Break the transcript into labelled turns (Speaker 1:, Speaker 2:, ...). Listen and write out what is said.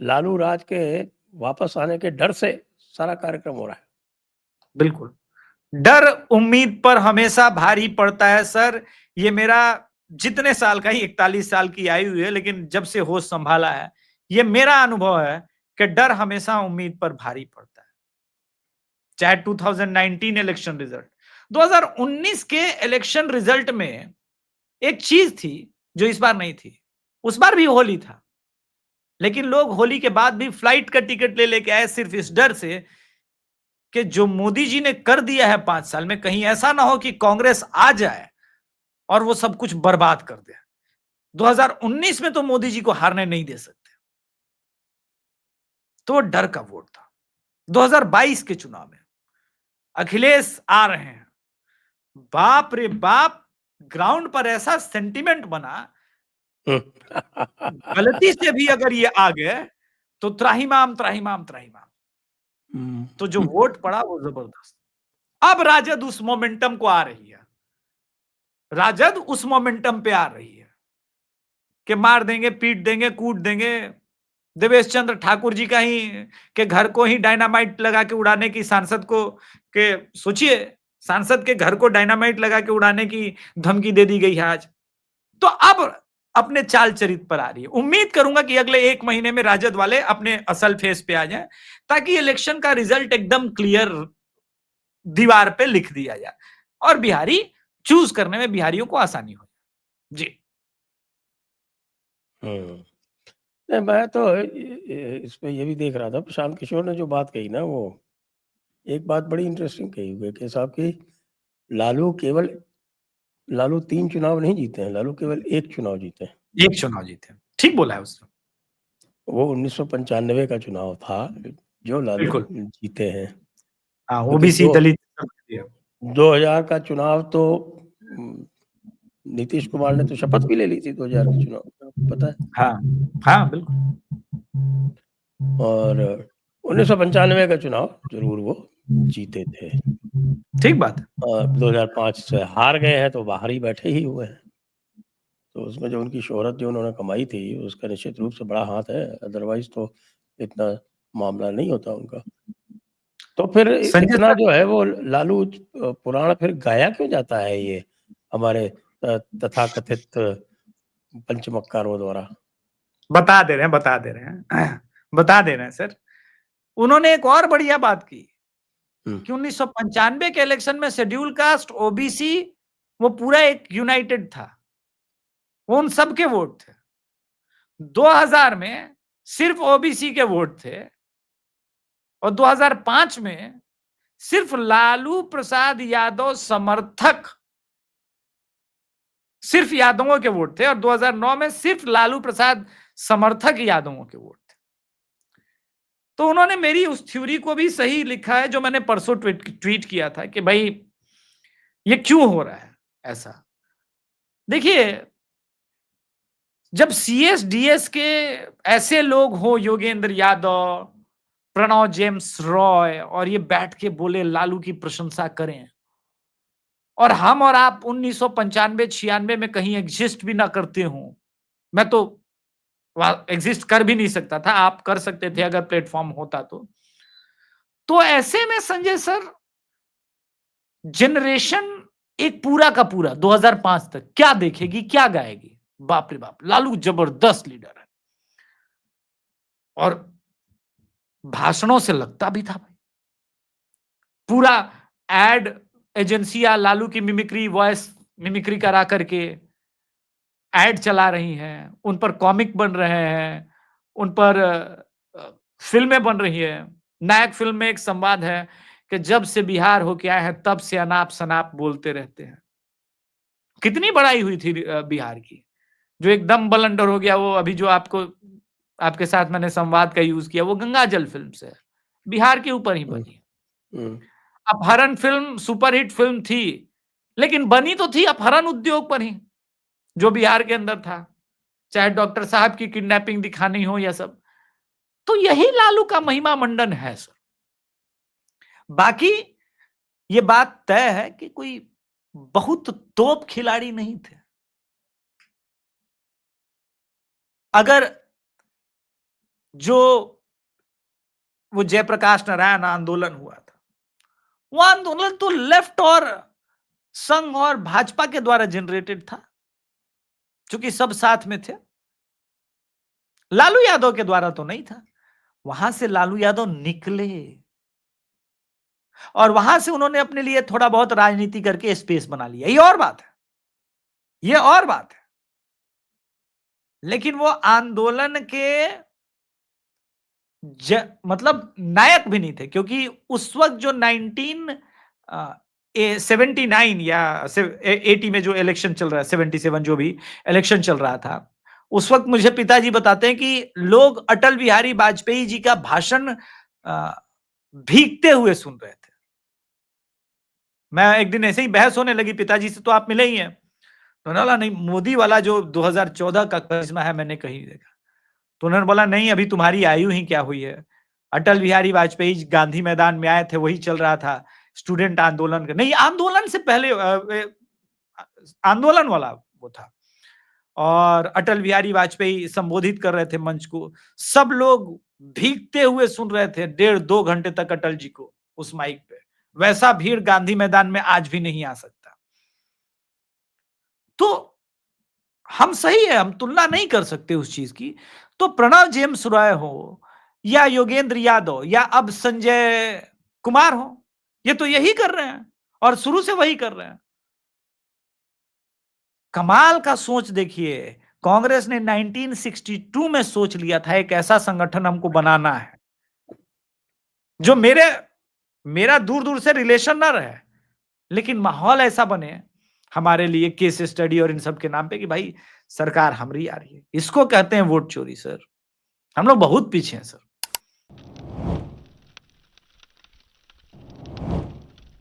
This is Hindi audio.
Speaker 1: लालू राज के वापस आने के डर से सारा कार्यक्रम हो रहा है।
Speaker 2: बिल्कुल, डर उम्मीद पर हमेशा भारी पड़ता है सर। ये मेरा जितने साल का ही 41 साल की आयु है, लेकिन जब से होश संभाला है, ये मेरा अनुभव है कि डर हमेशा उम्मीद पर भारी पड़ता है। चाहे 2019 इलेक्शन रिजल्ट, 2019 के इलेक्शन रिजल्ट में एक चीज थी जो इस बार नहीं थी। उस बार भी होली था, लेकिन लोग होली के बाद भी फ्लाइट का टिकट ले लेके आए, सिर्फ इस डर से कि जो मोदी जी ने कर दिया है 5 साल में, कहीं ऐसा ना हो कि कांग्रेस आ जाए और वो सब कुछ बर्बाद कर दे। 2019 में तो मोदी जी को हारने नहीं दे सकते, तो वो डर का वोट था। 2022 के चुनाव में अखिलेश आ रहे हैं, बाप रे बाप, ग्राउंड पर ऐसा सेंटिमेंट बना, गलती से भी अगर ये आ गए तो त्राहिमाम त्राहिमाम त्राहिमाम। तो जो वोट पड़ा वो जबरदस्त। अब राजद उस मोमेंटम को आ रही है, राजद उस मोमेंटम पे आ रही है कि मार देंगे, पीट देंगे, कूट देंगे। देवेश चंद्र ठाकुर जी का ही के घर को ही डायनामाइट लगा के उड़ाने की सांसद को, के सोचिए, सांसद के घर को डायनामाइट लगा के उड़ाने की धमकी दे दी गई है आज। तो अब अपने चाल चरित पर आ रही है। उम्मीद करूंगा कि अगले 1 महीने में राजद वाले अपने असल फेस पे आ जाएं, ताकि इलेक्शन का रिजल्ट एकदम क्लियर दीवार पे लिख दिया जाए और बिहारी चूज करने में बिहारियों को आसानी हो। जी
Speaker 1: नहीं, मैं तो इसमें ये भी देख रहा था, प्रशांत किशोर ने जो बात कही ना, वो एक बात बड़ी इंटरेस्टिंग कही हुई है कि साहब की लालू 3 चुनाव नहीं जीते हैं, लालू केवल 1 चुनाव जीते हैं।
Speaker 2: 1 चुनाव जीते, ठीक बोला है उसने।
Speaker 1: वो 1995 का चुनाव था जो लालू जीते हैं।
Speaker 2: हाँ, ओबीसी दलित
Speaker 1: 2000 का चुनाव तो नीतीश कुमार ने तो शपथ भी ले ली थी 2000 के चुनाव, पता है?
Speaker 2: हाँ बिल्कुल।
Speaker 1: और 1995 का चुनाव जरूर वो जीते थे,
Speaker 2: ठीक बात है।
Speaker 1: और 2005 से हार गए हैं तो बाहर ही बैठे ही हुए हैं। तो उसमें जो उनकी शोहरत जो उन्होंने कमाई थी उसका निश्चित रूप से बड़ा हाथ है, अदरवाइज तो इतना मामला नहीं होता उनका। तो फिर इतना जो है वो लालू पुराण फिर गाया क्यों जाता है ये हमारे तथाकथित पंचमक्कारों द्वारा?
Speaker 2: बता दे रहे हैं सर। उन्होंने एक और बढ़िया बात की कि 1995 के इलेक्शन में शेड्यूल कास्ट, ओबीसी, वो पूरा एक यूनाइटेड था, वो उन सब के वोट थे। 2000 में सिर्फ ओबीसी के वोट थे और 2005 में सिर्फ लालू प्रसाद यादव समर्थक, सिर्फ यादवों के वोट थे, और 2009 में सिर्फ लालू प्रसाद समर्थक यादवों के वोट थे। तो उन्होंने मेरी उस थ्योरी को भी सही लिखा है जो मैंने परसों ट्वीट किया था कि भाई ये क्यों हो रहा है ऐसा। देखिए, जब सीएस डीएस के ऐसे लोग हो, योगेंद्र यादव, प्रणव जेम्स रॉय, और ये बैठ के बोले लालू की प्रशंसा करें, और हम और आप 1995-96 में कहीं एग्जिस्ट भी ना करते हो, मैं तो एग्जिस्ट कर भी नहीं सकता था, आप कर सकते थे अगर प्लेटफॉर्म होता तो ऐसे में संजय सर, जनरेशन एक पूरा का पूरा 2005 तक क्या देखेगी, क्या गाएगी? बाप रे बाप, लालू जबरदस्त लीडर है, और भाषणों से लगता भी था भाई। पूरा एड एजेंसियां लालू की मिमिक्री, वॉइस मिमिक्री करा करके एड चला रही हैं, उन पर कॉमिक बन रहे हैं, उन पर फिल्में बन रही है। नायक फिल्म में एक संवाद है कि जब से बिहार हो के आए हैं तब से अनाप शनाप बोलते रहते हैं। कितनी बड़ाई हुई थी बिहार की, जो एकदम बलंडर हो गया। वो अभी जो आपके साथ मैंने संवाद का यूज किया, वो गंगा जल फिल्म से है, बिहार के ऊपर ही बनी है। अपहरण फिल्म सुपरहिट फिल्म थी, लेकिन बनी तो थी अपहरण उद्योग पर ही, जो बिहार के अंदर था, चाहे डॉक्टर साहब की किडनैपिंग दिखानी हो या सब। तो यही लालू का महिमा मंडन है सर। बाकी ये बात तय है कि कोई बहुत तोप खिलाड़ी नहीं थे। अगर जो वो जयप्रकाश नारायण आंदोलन हुआ था, वो आंदोलन तो लेफ्ट और संघ और भाजपा के द्वारा जनरेटेड था, क्योंकि सब साथ में थे। लालू यादव के द्वारा तो नहीं था। वहां से लालू यादव निकले और वहां से उन्होंने अपने लिए थोड़ा बहुत राजनीति करके स्पेस बना लिया। ये और बात है, ये और बात है। लेकिन वो आंदोलन के मतलब नायक भी नहीं थे, क्योंकि उस वक्त जो 1979 या 80 में जो इलेक्शन चल रहा है, 77 जो भी इलेक्शन चल रहा था, उस वक्त मुझे पिताजी बताते हैं कि लोग अटल बिहारी वाजपेयी जी का भाषण भीगते हुए सुन रहे थे। मैं एक दिन ऐसे ही बहस होने लगी पिताजी से, तो आप मिले ही हैं, तो उन्होंने बोला नहीं, मोदी वाला जो 2014 का करिश्मा है मैंने कहीं नहीं देखा। तो उन्होंने बोला नहीं, अभी तुम्हारी आयु ही क्या हुई है, अटल बिहारी वाजपेयी गांधी मैदान में आए थे, वही चल रहा था, स्टूडेंट आंदोलन का नहीं, आंदोलन से पहले आंदोलन वाला वो था। और अटल बिहारी वाजपेयी संबोधित कर रहे थे मंच को, सब लोग भीगते हुए सुन रहे थे 1.5-2 घंटे तक अटल जी को उस माइक पे। वैसा भीड़ गांधी मैदान में आज भी नहीं आ सकता। तो हम सही है, हम तुलना नहीं कर सकते उस चीज की। तो प्रणव जेम्स रॉय हो या योगेंद्र यादव या अब संजय कुमार हो, ये तो यही कर रहे हैं और शुरू से वही कर रहे हैं। कमाल का सोच देखिए, कांग्रेस ने 1962 में सोच लिया था एक ऐसा संगठन हमको बनाना है जो मेरा दूर दूर से रिलेशन ना रहे, लेकिन माहौल ऐसा बने हमारे लिए केस स्टडी और इन सब के नाम पे कि भाई सरकार हमारी आ रही है। इसको कहते हैं वोट चोरी सर। हम लोग बहुत पीछे हैं सर।